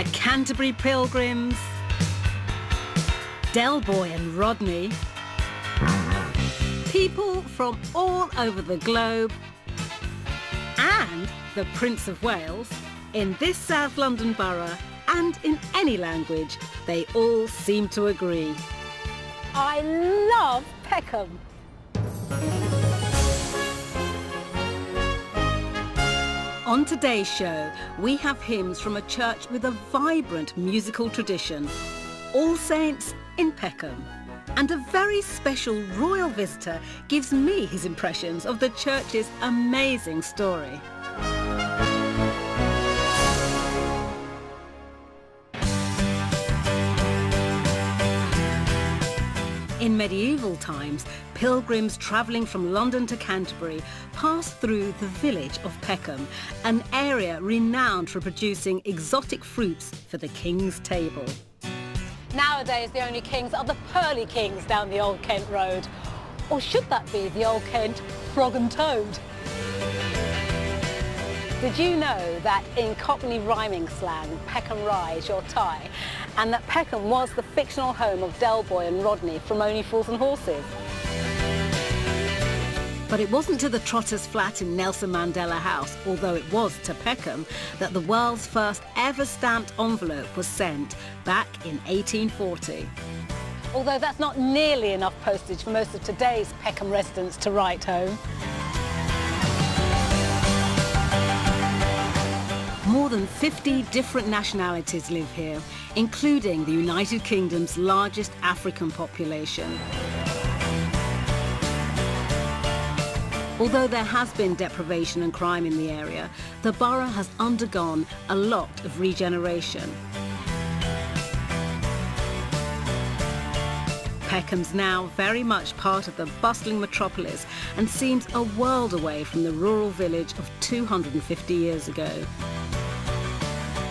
The Canterbury Pilgrims, Del Boy and Rodney, people from all over the globe, and the Prince of Wales. In this South London borough, and in any language, they all seem to agree. I love Peckham. On today's show, we have hymns from a church with a vibrant musical tradition, All Saints in Peckham. And a very special royal visitor gives me his impressions of the church's amazing story. In medieval times, pilgrims travelling from London to Canterbury passed through the village of Peckham, an area renowned for producing exotic fruits for the king's table. Nowadays, the only kings are the pearly kings down the Old Kent Road. Or should that be the Old Kent Frog and Toad? Did you know that in Cockney rhyming slang, Peckham Rye is your tie, and that Peckham was the fictional home of Del Boy and Rodney from Only Fools and Horses? But it wasn't to the Trotter's flat in Nelson Mandela House, although it was to Peckham, that the world's first ever stamped envelope was sent back in 1840. Although that's not nearly enough postage for most of today's Peckham residents to write home. More than 50 different nationalities live here, including the United Kingdom's largest African population. Although there has been deprivation and crime in the area, the borough has undergone a lot of regeneration. Peckham's now very much part of the bustling metropolis and seems a world away from the rural village of 250 years ago.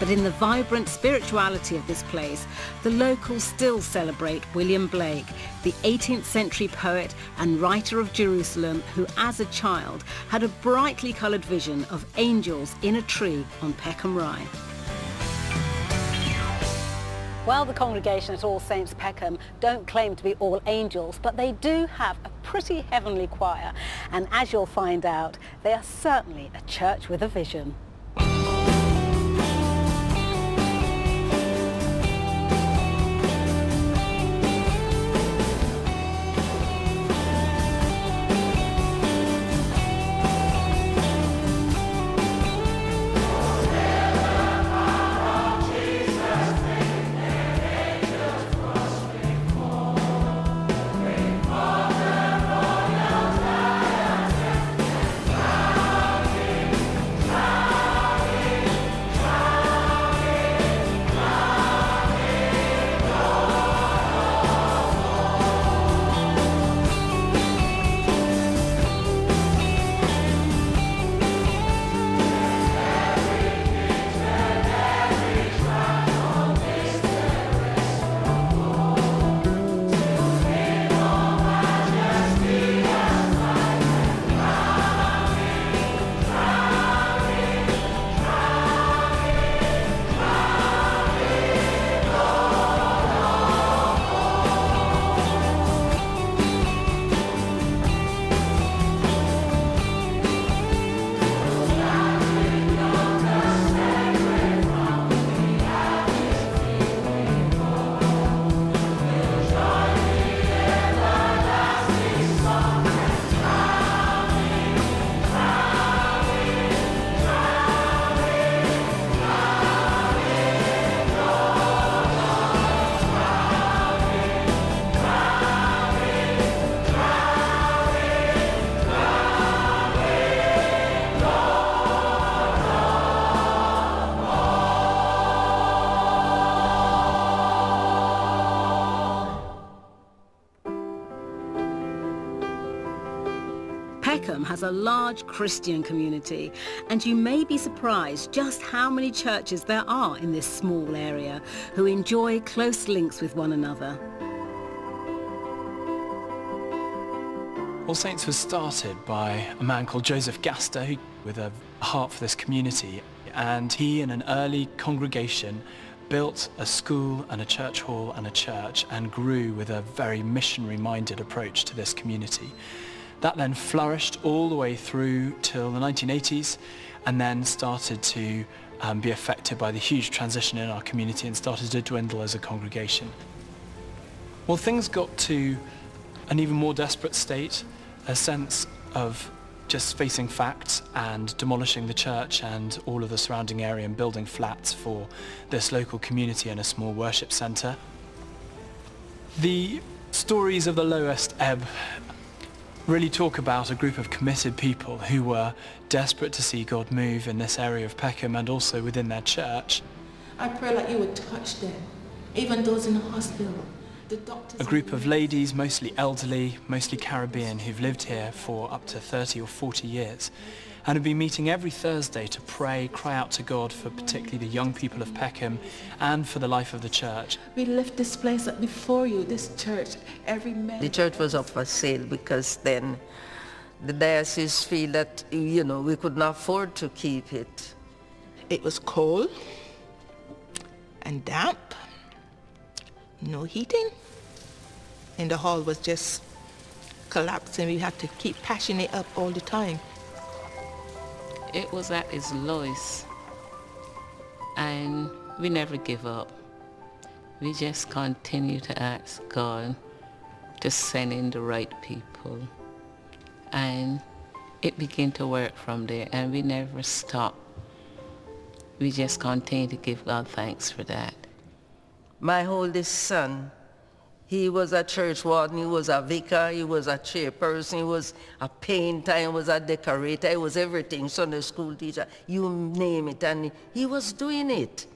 But in the vibrant spirituality of this place, the locals still celebrate William Blake, the 18th century poet and writer of Jerusalem, who as a child had a brightly coloured vision of angels in a tree on Peckham Rye. Well, the congregation at All Saints Peckham don't claim to be all angels, but they do have a pretty heavenly choir. And as you'll find out, they are certainly a church with a vision. Peckham has a large Christian community, and you may be surprised just how many churches there are in this small area who enjoy close links with one another. All Saints was started by a man called Joseph Gaster with a heart for this community, and he and an early congregation built a school and a church hall and a church and grew with a very missionary-minded approach to this community. That then flourished all the way through till the 1980s and then started to be affected by the huge transition in our community and started to dwindle as a congregation. Well, things got to an even more desperate state, a sense of just facing facts and demolishing the church and all of the surrounding area and building flats for this local community and a small worship centre. The stories of the lowest ebb really talk about a group of committed people who were desperate to see God move in this area of Peckham and also within their church. I pray that you would touch them, even those in the hospital. A group of ladies, mostly elderly, mostly Caribbean, who've lived here for up to 30 or 40 years and have been meeting every Thursday to pray, cry out to God for particularly the young people of Peckham and for the life of the church. We lift this place up before you, this church, every man. The church was up for sale because then the diocese feel that, you know, we couldn't afford to keep it. It was cold and damp, no heating, and the hall was just collapsing. We had to keep patching it up all the time. It was at its lowest, and we never give up. We just continue to ask God to send in the right people, and it began to work from there, and we never stop. We just continue to give God thanks for that. My oldest son, he was a church warden, he was a vicar, he was a chairperson, he was a painter, he was a decorator, he was everything, Sunday school teacher, you name it, and he was doing it.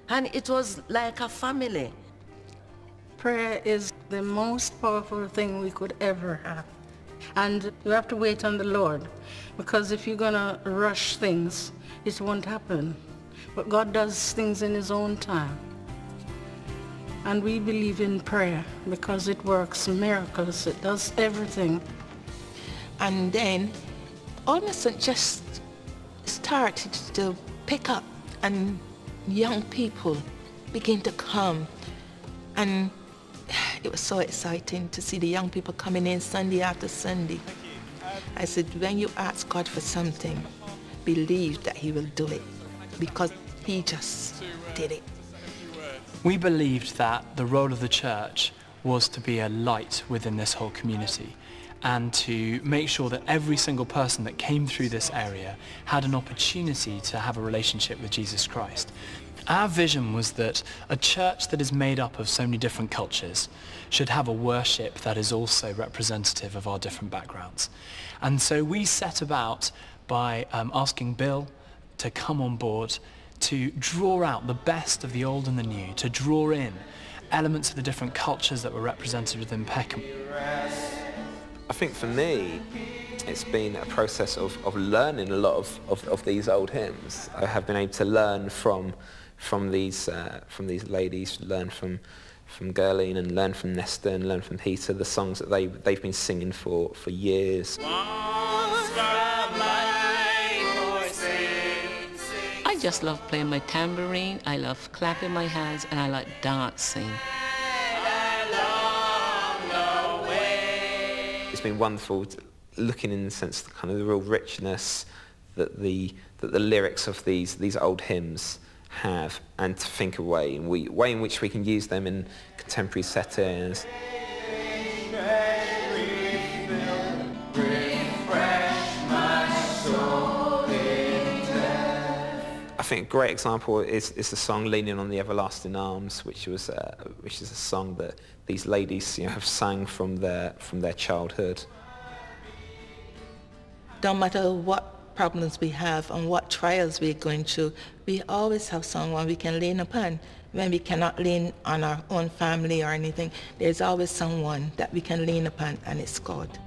And it was like a family. Prayer is the most powerful thing we could ever have. And you have to wait on the Lord, because if you're going to rush things, it won't happen. But God does things in His own time. And we believe in prayer because it works miracles, it does everything. And then all of a sudden just started to pick up, and young people begin to come. And it was so exciting to see the young people coming in Sunday after Sunday. I said, when you ask God for something, believe that He will do it, because He just did it. We believed that the role of the church was to be a light within this whole community and to make sure that every single person that came through this area had an opportunity to have a relationship with Jesus Christ. Our vision was that a church that is made up of so many different cultures should have a worship that is also representative of our different backgrounds. And so we set about by asking Bill to come on board to draw out the best of the old and the new, to draw in elements of the different cultures that were represented within Peckham. I think for me, it's been a process of learning a lot of these old hymns. I have been able to learn from these ladies, learn from Gerline and learn from Nesta and learn from Peter, the songs that they've been singing for years. I just love playing my tambourine, I love clapping my hands, and I like dancing. It's been wonderful looking in the sense of kind of the real richness that the lyrics of these old hymns have, and to think a way in which we can use them in contemporary settings. I think a great example is the song "Leaning on the Everlasting Arms," which is a song that these ladies, have sung from their childhood. No matter what problems we have and what trials we're going through, we always have someone we can lean upon. When we cannot lean on our own family or anything, there's always someone that we can lean upon, and it's God.